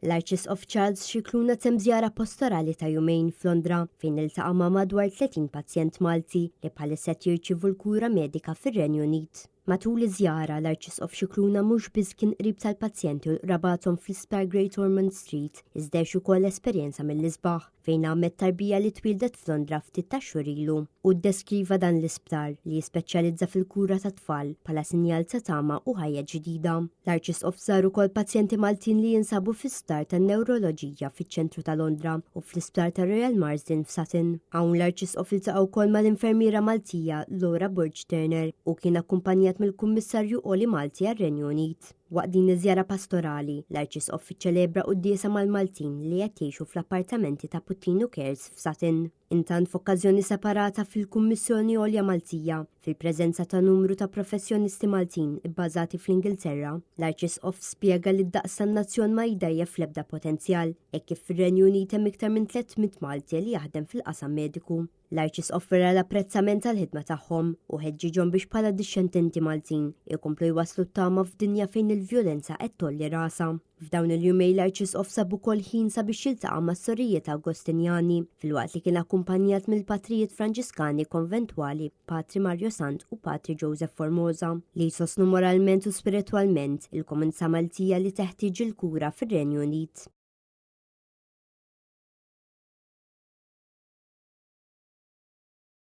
L-Arċisqof Charles Scicluna temm żjara pastorali ta' jumejn f'Londra fejn iltaqa' ma' madwar 30 pazjent Malti li bħalissa qed jirċievu l-kura medika fir-Renju Unit. Matul iż-żjara l-Arċisqof Scicluna mhux biss kien qrib tal-pazjenti u rabathom fl-isptar Great Ormond Street, iżda ukoll esperjenza mill-isbaħ fejn għammed tarbija li twildet f'Londra ftit ta' xhur ilu u ddeskriva dan l-isptar li jispeċjalizza fil-kura ta' tfal bħala sinjal ta' tama u ħajja ġdida. L-Arċisqof żar ukoll pazjenti Maltin li jinsabu fl-isptar tan-newroloġija fiċ-ċentru ta' Londra u fl-isptar ta' Royal Marsden f'Sutton. Hawn l-Arċisqof iltaqa' wkoll mal-infermiera Maltija Laura Burge Turner u kien akkumpanjat mill-Kummissarju Oli Malti għar-Renju Unit. Waqt din iż-żjara pastorali, l-Arċisqof iċċelebra qudiesa mal-Maltin li qed jgħixu fl-appartamenti ta' Puttino Cares f'Sutton. Intant f'okkażjoni separata fil-Kummissjoni Għolja Maltija, fil-preżenza ta' numru ta' professjonisti Maltin bbażati fl-Ingilterra, l-Arċisqof spjega li d-daqs tan-nazzjon ma jdajjef fl-ebda potenzjal, hekk kif fir-Renju Unit hemm iktar minn 300 Malti li jaħdem fil-qasam mediku. L-Arċisqof vera l-apprezzament tal-ħidma tagħhom u ħeġġiġhom biex bħala dixxententi Maltin ikomplu jwasslu t-tama f'dinja fejn il-vjolenza qed tolli rasa. F'dawn il-jumej l-Arċisqof sabu kol ħin sabiex jiltaqa' mas-Sorrijiet Awgustinjani filwaqt li kien akkumpanjat mill-Patrijiet Franġiskani konventwali Patri Mario Sant u Patri Joseph Formosa li jsostnu moralment u spiritwalment il-komunità Maltija li teħtieġ il-kura fir-Renju Unit.